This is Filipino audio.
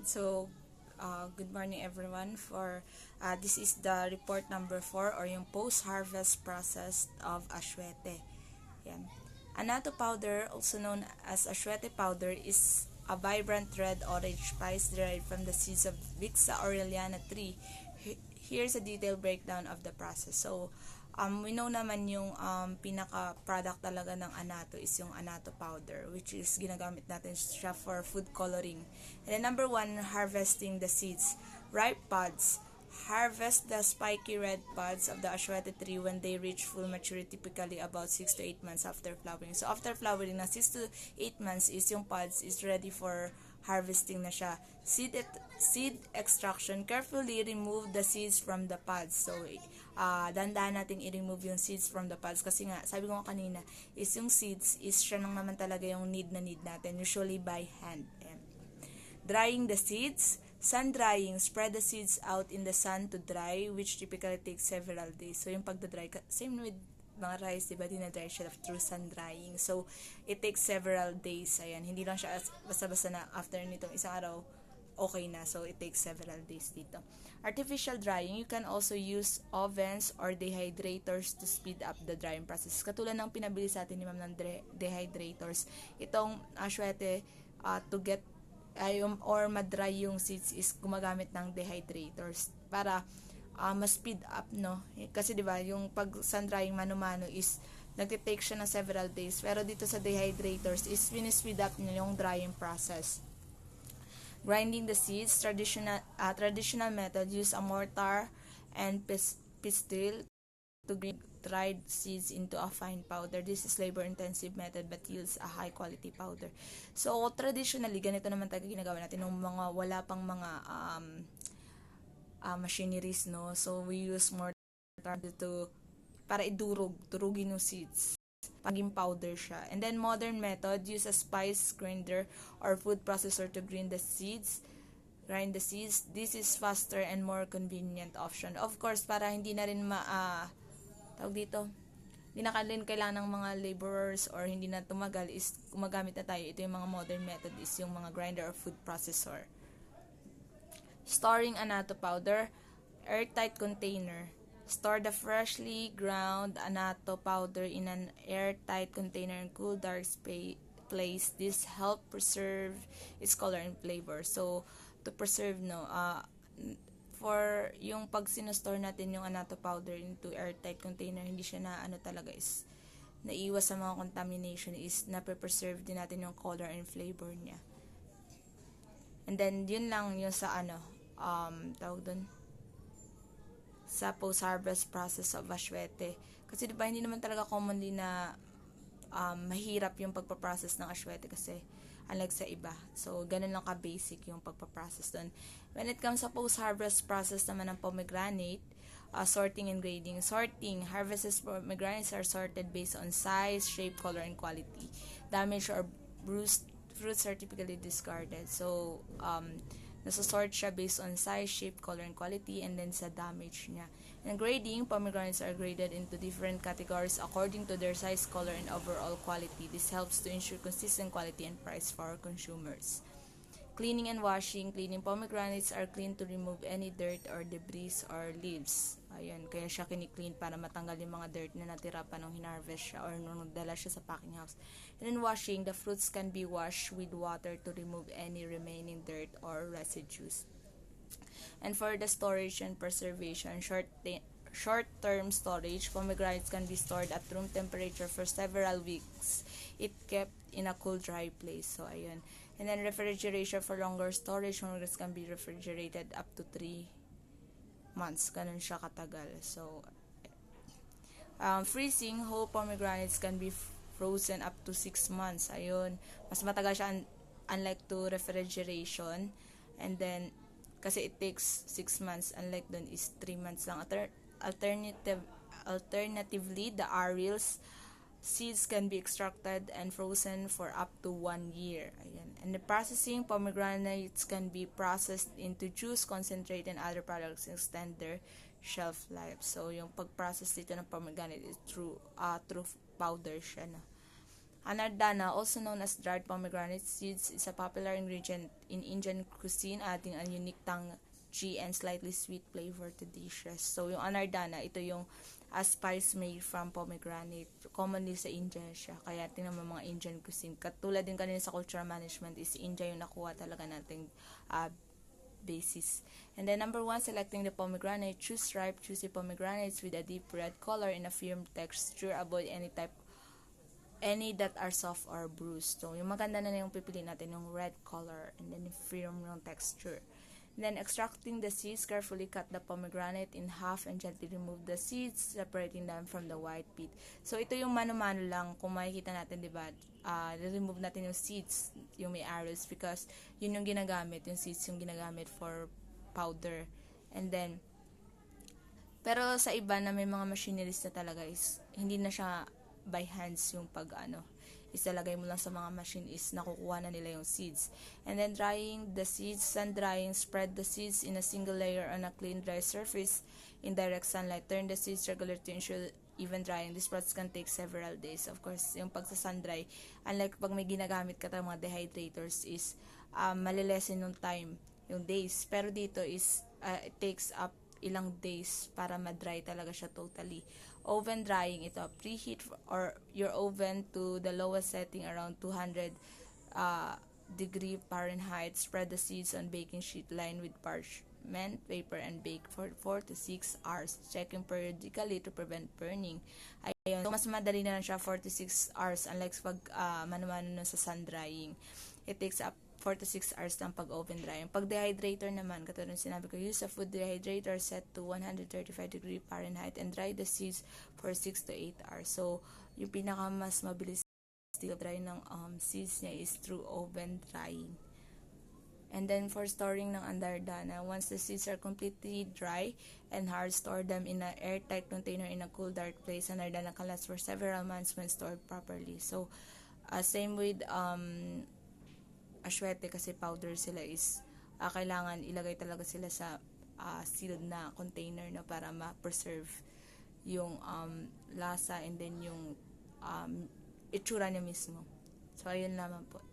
So, good morning everyone. This is the report number 4 or yung post-harvest process of aswete. Yan. Annatto powder, also known as aswete powder, is a vibrant red orange spice derived from the seeds of Vixa aureliana tree. Here's a detailed breakdown of the process. So, we know naman yung pinaka-product talaga ng annatto is yung annatto powder, which is ginagamit natin siya for food coloring. And then number 1, harvesting the seeds. Ripe pods. Harvest the spiky red pods of the aswete tree when they reach full maturity, typically about 6 to 8 months after flowering. So after flowering na 6 to 8 months is yung pods is ready for harvesting na siya. Seed extraction. Carefully remove the seeds from the pods. So, dandahan natin i-remove yung seeds from the pods kasi nga, sabi ko nga kanina, is yung seeds is siya nang naman talaga yung need natin, usually by hand. Drying the seeds. Sun drying. Spread the seeds out in the sun to dry, which typically takes several days. So, yung pagdadry, same with mga rice, diba, dinadry siya through sun drying. So, it takes several days. Ayan, hindi lang siya basta-basta na after nitong isang araw, okay na. So, it takes several days dito. Artificial drying, you can also use ovens or dehydrators to speed up the drying process. Katulad ng pinabili sa atin ni Ma'am ng dehydrators. Itong aswete, to get or madry yung seeds is gumagamit ng dehydrators para mas speed up, no? Kasi 'di ba, yung pag sun drying mano-mano is nagte-take siya ng several days. Pero dito sa dehydrators is speed up niya yung drying process. Grinding the seeds, traditional method, use a mortar and pestle to grind dried seeds into a fine powder. This is labor-intensive method but yields a high-quality powder. So, traditionally, ganito naman talaga ginagawa natin nung mga wala pang mga machineries, no? So, we use mortar para durugin yung seeds. Paging powder siya. And then, modern method, use a spice grinder or food processor to grind the seeds. This is faster and more convenient option. Of course, para hindi na rin hindi na kailangan ng mga laborers or hindi na tumagal is gumagamit na tayo. Ito yung mga modern method is yung mga grinder or food processor. Storing annatto powder, airtight container. Store the freshly ground annatto powder in an airtight container in cool, dark place. This help preserve its color and flavor. So, to preserve, for yung pag sinostore natin yung annatto powder into airtight container, hindi siya talaga is naiwas sa mga contamination, is na-preserve din natin yung color and flavor niya. And then, yun lang yung sa sa post-harvest process of aswete. Kasi diba, hindi naman talaga commonly na mahirap yung pagpaprocess ng aswete kasi unlike sa iba. So, ganun lang ka-basic yung pagpaprocess doon. When it comes sa post-harvest process naman ng pomegranate, sorting and grading. Sorting, harvested pomegranates are sorted based on size, shape, color, and quality. Damaged or bruised fruits are typically discarded. So, nasasort siya based on size, shape, color, and quality, and then sa damage niya. In grading, pomegranates are graded into different categories according to their size, color, and overall quality. This helps to ensure consistent quality and price for our consumers. Cleaning and washing. Cleaning pomegranates are cleaned to remove any dirt or debris or leaves. Ayan, kaya siya kini-clean para matanggal yung mga dirt na natira pa nung hinarvest siya or nung nagdala siya sa packing house. And then washing, the fruits can be washed with water to remove any remaining dirt or residues. And for the storage and preservation, short-term storage, pomegranates can be stored at room temperature for several weeks. It kept in a cool, dry place. So, ayun. And then refrigeration for longer storage, pomegranates can be refrigerated up to 3 months. Ganun siya katagal. So, freezing, whole pomegranates can be frozen up to 6 months. Ayun. Mas matagal siya unlike to refrigeration. And then, kasi it takes 6 months, unlike dun is 3 months lang. Alternatively, the arils seeds can be extracted and frozen for up to 1 year. Ayan. And the processing, pomegranates can be processed into juice, concentrate, and other products to extend their shelf life. So, yung pag-process dito ng pomegranate is through powder siya na. Anardana, also known as dried pomegranate seeds, is a popular ingredient in Indian cuisine, adding a unique tangy and slightly sweet flavor to dishes. So, yung anardana, ito yung spice made from pomegranate. Commonly sa India siya. Kaya tingnan mo mga Indian cuisine. Katulad din kanina sa cultural management is India yung nakuha talaga nating basis. And then number 1, selecting the pomegranate. Choose ripe, juicy pomegranates with a deep red color and a firm texture. Avoid any that are soft or bruised. So, yung maganda na yung pipili natin, yung red color and then yung firm yung texture. And then, extracting the seeds, carefully cut the pomegranate in half and gently remove the seeds, separating them from the white pit. So, ito yung mano-mano lang, kung makikita natin, di ba, remove natin yung seeds, yung may arrows, because yun yung ginagamit, yung seeds yung ginagamit for powder. And then, pero sa iba na may mga machineries na talaga is, hindi na siya by hands yung isalagay mo lang sa mga machine is nakukuha na nila yung seeds. And then drying the seeds, sun drying, spread the seeds in a single layer on a clean dry surface in direct sunlight. Turn the seeds regularly to ensure even drying. This process can take several days. Of course, yung pag sa sun dry, unlike pag may ginagamit ka tayong mga dehydrators is malilesen yung time, yung days. Pero dito is it takes up ilang days para ma-dry talaga siya totally. Oven drying, ito, preheat or your oven to the lowest setting around 200 degree Fahrenheit. Spread the seeds on baking sheet lined with parchment paper and bake for 4 to 6 hours. Checking periodically to prevent burning. Ayun, so mas madali na lang siya 4 to 6 hours unlike pag mano-mano sa sun drying. It takes up 4 to 6 hours lang pag oven drying. Pag dehydrator naman, katulad ng sinabi ko, use a food dehydrator set to 135 degree Fahrenheit and dry the seeds for 6 to 8 hours. So, yung pinaka mas mabilis dry ng seeds niya is through oven drying. And then for storing ng anardana, once the seeds are completely dry and hard, store them in an airtight container in a cool, dark place. Anardana can last for several months when stored properly. So, same with aswete, kasi powder sila is kailangan ilagay talaga sila sa sealed na container na para ma-preserve yung lasa and then yung itsura niya mismo. So, ayun lamang po.